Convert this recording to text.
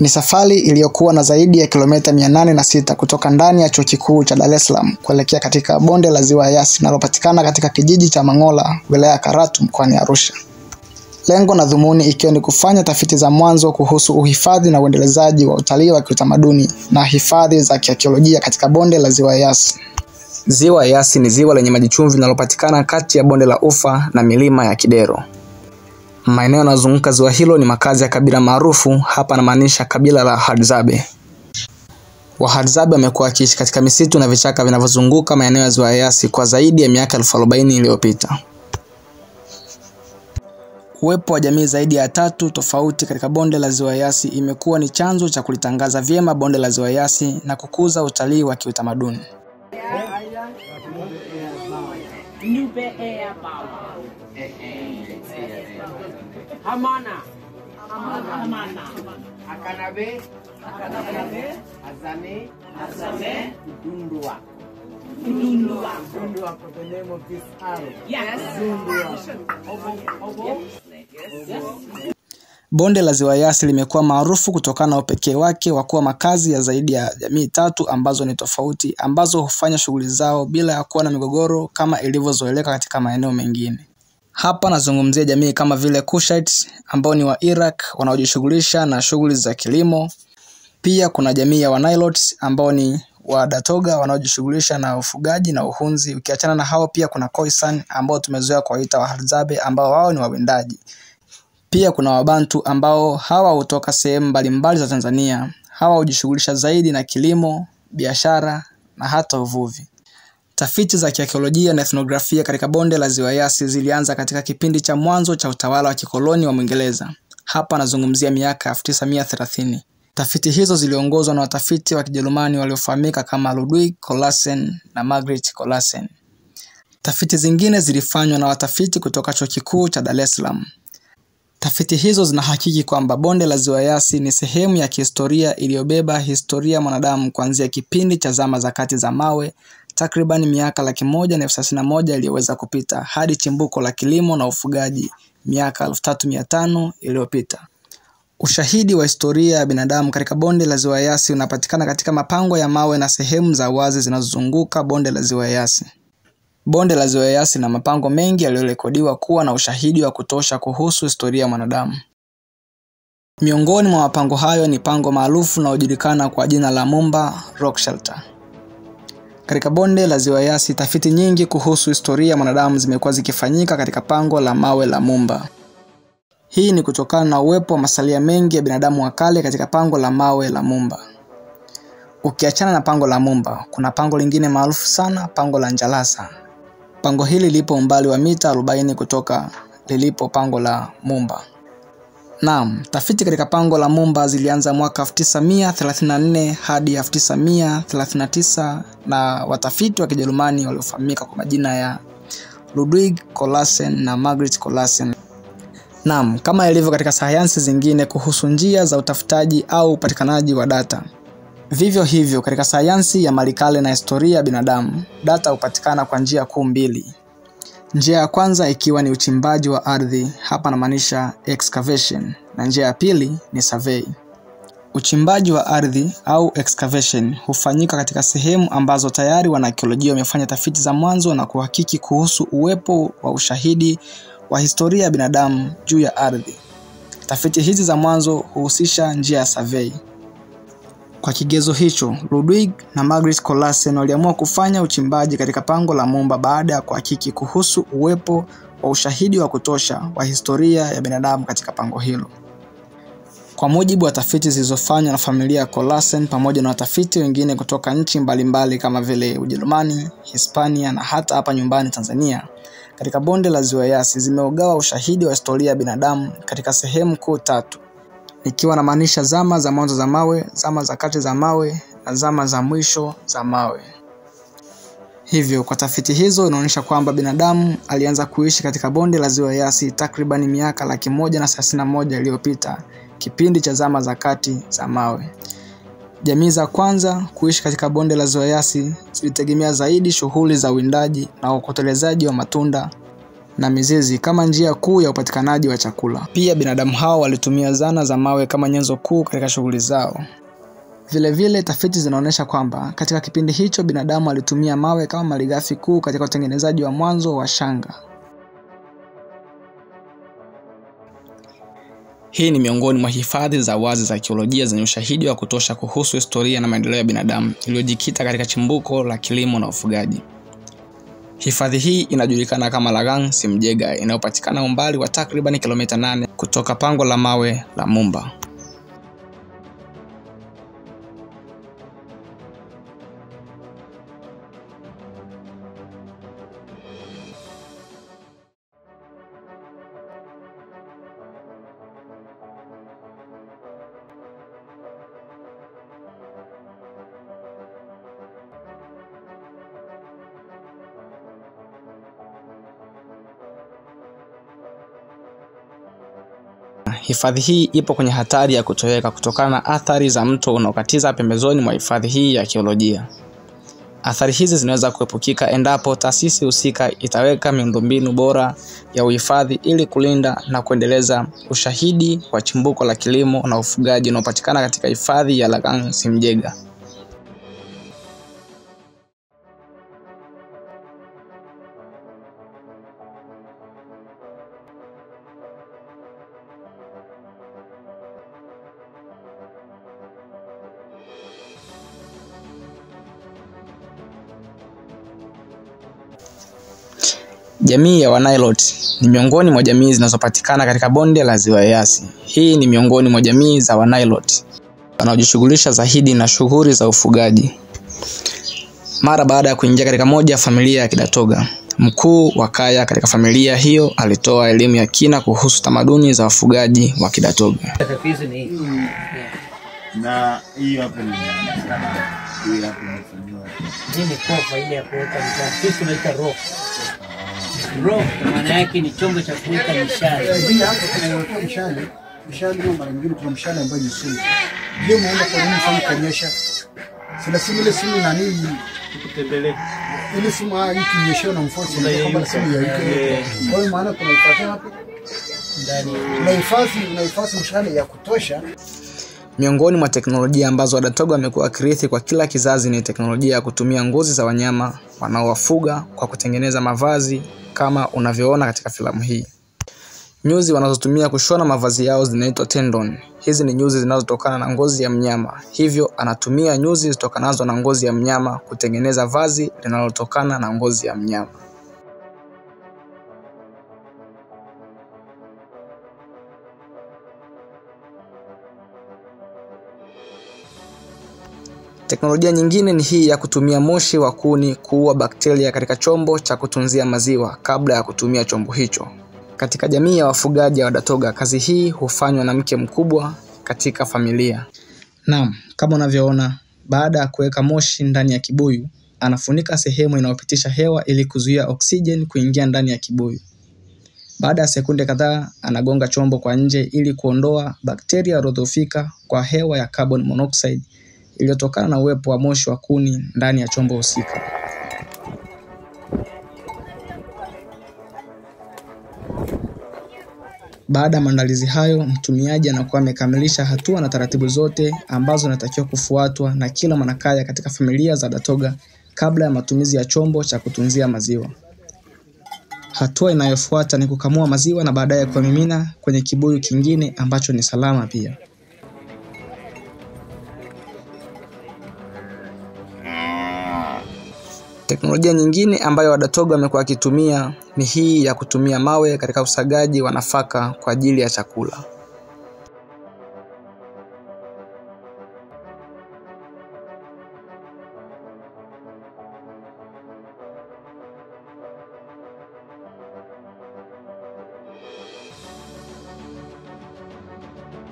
Ni safari iliyokuwa na zaidi ya kilomita 806 kutoka ndani ya chuo kikuu cha Dar es Salaam kuelekea katika bonde la Ziwa Eyasi linalopatikana katika kijiji cha Mangola, wilaya ya Karatu, mkoani Arusha. Lengo na dhumuni ikiwa ni kufanya tafiti za mwanzo kuhusu uhifadhi na uendelezaji wa utalii wa kiutamaduni na hifadhi za kiarkeolojia katika bonde la Ziwa Eyasi. Ziwa Eyasi ni ziwa lenye maji chumvi linalopatikana kati ya bonde la Ufa na milima ya Kidero. Maeneo yanayozunguka ziwa hilo ni makazi ya kabila maarufu, hapa namaanisha kabila la Hadzabe. Wahadzabe wamekuwa wakiishi katika misitu na vichaka vinavyozunguka maeneo ya Ziwa Eyasi kwa zaidi ya miaka 40,000 iliyopita. Uwepo wa jamii zaidi ya 3 tofauti katika bonde la Ziwa Eyasi imekuwa ni chanzo cha kulitangaza vyema bonde la Ziwa Eyasi na kukuza utalii wa kiutamaduni. Akanabe, Azame, Dundua. Dundua for the name of this arrow. Yes. Yes. Bonde la Ziwa Eyasi limekuwa maarufu kutokana na upekee wake wa kuwa makazi ya zaidi ya jamii 3 ambazo ni tofauti, ambazo hufanya shughuli zao bila ya kuwa na migogoro kama ilivyozoeleka katika maeneo mengine. Hapa nazungumzia jamii kama vile Kushites ambao ni wa Iraq wanaojishughulisha na shughuli za kilimo. Pia kuna jamii ya Nilotes ambao ni wa Datoga wanaojishughulisha na ufugaji na uhunzi. Ukiachana na hao pia kuna Khoisan ambao tumezoea kuwaita Wahadzabe ambao wao ni wawindaji. Pia kuna Wabantu ambao hawa hutoka sehemu mbalimbali za Tanzania. Hawa hujishughulisha zaidi na kilimo, biashara na hata uvuvi. Tafiti za kiarkeolojia na ethnografia katika bonde la Ziwa Eyasi zilianza katika kipindi cha mwanzo cha utawala wa kikoloni wa Mwingereza. Hapa nazungumzia miaka 1930. Tafiti hizo ziliongozwa na watafiti wa Kijerumani waliofahamika kama Ludwig Colassen na Margret Colassen. Tafiti zingine zilifanywa na watafiti kutoka Chuo Kikuu cha Dar es Salaam. Tafiti hizo zinahakiki kwamba bonde la Ziwa Eyasi ni sehemu ya kihistoria iliyobeba historia ya mwanadamu kuanzia kipindi cha zama za kati za mawe, takriban miaka 131 iliyoweza kupita, hadi chimbuko la kilimo na ufugaji miaka 3500 iliyopita. Ushahidi wa historia ya binadamu katika bonde la Ziwa Eyasi unapatikana katika mapango ya mawe na sehemu za wazi zinazozunguka bonde la Ziwa Eyasi. Bonde la Ziwa Eyasi na mapango mengi yaliyorekodiwa kuwa na ushahidi wa kutosha kuhusu historia ya mwanadamu. Miongoni mwa mapango hayo ni pango maarufu linalojulikana kwa jina la Mumba Rock Shelter. Katika bonde la Ziwa Eyasi, tafiti nyingi kuhusu historia ya mwanadamu zimekuwa zikifanyika katika pango la mawe la Mumba. Hii ni kutokana na uwepo wa masalia mengi ya binadamu wa kale katika pango la mawe la Mumba. Ukiachana na pango la Mumba, kuna pango lingine maarufu sana, pango la Njalasa. Pango hili lipo umbali wa mita 40 kutoka lilipo pango la Mumba. Naam, tafiti katika pango la Mumba zilianza mwaka 1934 hadi 1939 na watafiti wa Kijerumani waliofahamika kwa majina ya Ludwig Colassen na Margret Colassen. Naam, kama ilivyo katika sayansi zingine kuhusu njia za utafutaji au upatikanaji wa data, vivyo hivyo katika sayansi ya malikale na historia ya binadamu, data hupatikana kwa njia kuu mbili. Njia ya kwanza ikiwa ni uchimbaji wa ardhi, hapa namaanisha excavation, na njia ya pili ni survey. Uchimbaji wa ardhi au excavation hufanyika katika sehemu ambazo tayari wanaarkeolojia wamefanya tafiti za mwanzo na kuhakiki kuhusu uwepo wa ushahidi wa historia ya binadamu juu ya ardhi. Tafiti hizi za mwanzo huhusisha njia ya survey. Kwa kigezo hicho, Ludwig na Margret Colassen waliamua kufanya uchimbaji katika pango la Mumba baada ya kuhakiki kuhusu uwepo wa ushahidi wa kutosha wa historia ya binadamu katika pango hilo. Kwa mujibu wa tafiti zilizofanywa na familia ya Colassen pamoja na watafiti wengine kutoka nchi mbalimbali kama vile Ujerumani, Hispania na hata hapa nyumbani Tanzania, katika bonde la Ziwa Eyasi zimeugawa ushahidi wa historia ya binadamu katika sehemu kuu 3. Ikiwa na maanisha zama za mwanzo za mawe, zama za kati za mawe na zama za mwisho za mawe. Hivyo kwa tafiti hizo inaonyesha kwamba binadamu alianza kuishi katika bonde la Ziwa Eyasi takriban miaka 131 iliyopita, kipindi cha zama za kati za mawe. Jamii za kwanza kuishi katika bonde la Ziwa Eyasi zilitegemea zaidi shughuli za uwindaji na ukotelezaji wa matunda na mizizi kama njia kuu ya upatikanaji wa chakula. Pia binadamu hao walitumia zana za mawe kama nyenzo kuu katika shughuli zao. Vile tafiti zinaonyesha kwamba katika kipindi hicho binadamu alitumia mawe kama malighafi kuu katika utengenezaji wa mwanzo wa shanga. Hii ni miongoni mwa hifadhi za wazi za arkeolojia zenye ushahidi wa kutosha kuhusu historia na maendeleo ya binadamu iliyojikita katika chimbuko la kilimo na ufugaji. Hifadhi hii inajulikana kama Lagang Simjega, inayopatikana umbali wa takriban kilomita 8 kutoka pango la mawe la Mumba. Hifadhi hii ipo kwenye hatari ya kutoweka kutokana na athari za mto unaokatiza pembezoni mwa hifadhi hii ya arkeolojia. Athari hizi zinaweza kuepukika endapo taasisi husika itaweka miundombinu bora ya uhifadhi ili kulinda na kuendeleza ushahidi wa chimbuko la kilimo na ufugaji unaopatikana katika hifadhi ya Lagang Simjega. Jamii ya Wanailot ni miongoni mwa jamii zinazopatikana katika bonde la Ziwa Eyasi. Hii ni miongoni mwa jamii za Wanailot wanaojishughulisha zaidi na shughuli za ufugaji. Mara baada ya kuingia katika moja ya familia ya Kidatoga, mkuu wa kaya katika familia hiyo alitoa elimu ya kina kuhusu tamaduni za wafugaji wa Kidatoga. Na hiyo hapo ni ni kofa ile ya kuweka mishale. Sisi tunaita rock. Rock maana yake ni chombo cha kuweka mishale. Hii hapo tunaweka mishale. Mishale ndio mara nyingine kuna mshale ambayo ni sumu. Ndio maana kwa nini fanya kanyesha? Sina simu ile simu na nini kutembelea. Ile simu hii kinyesha na mfuasi kama simu ya hiyo. Kwa hiyo maana tunaifuata hapo. Ndani tunahifadhi mshale ya kutosha. Miongoni mwa teknolojia ambazo Wadatoga wamekuwa wakirithi kwa kila kizazi ni teknolojia ya kutumia ngozi za wanyama wanaowafuga kwa kutengeneza mavazi kama unavyoona katika filamu hii. Nyuzi wanazotumia kushona mavazi yao zinaitwa tendon. Hizi ni nyuzi zinazotokana na ngozi ya mnyama. Hivyo anatumia nyuzi zitokanazo na ngozi ya mnyama kutengeneza vazi linalotokana na ngozi ya mnyama. Teknolojia nyingine ni hii ya kutumia moshi wa kuni kuua bakteria katika chombo cha kutunzia maziwa kabla ya kutumia chombo hicho. Katika jamii ya wafugaji wa Wadatoga, kazi hii hufanywa na mke mkubwa katika familia. Naam, kama unavyoona, baada ya kuweka moshi ndani ya kibuyu, anafunika sehemu inayopitisha hewa ili kuzuia oksijeni kuingia ndani ya kibuyu. Baada ya sekunde kadhaa, anagonga chombo kwa nje ili kuondoa bakteria waliodhoofika kwa hewa ya carbon monoxide iliyotokana na uwepo wa moshi wa kuni ndani ya chombo husika. Baada ya maandalizi hayo, mtumiaji anakuwa amekamilisha hatua na taratibu zote ambazo zinatakiwa kufuatwa na kila mwanakaya katika familia za Datoga kabla ya matumizi ya chombo cha kutunzia maziwa. Hatua inayofuata ni kukamua maziwa na baadaye kumimina kwenye kibuyu kingine ambacho ni salama pia. Teknolojia nyingine ambayo Wadatoga wamekuwa wakitumia ni hii ya kutumia mawe katika usagaji wa nafaka kwa ajili ya chakula.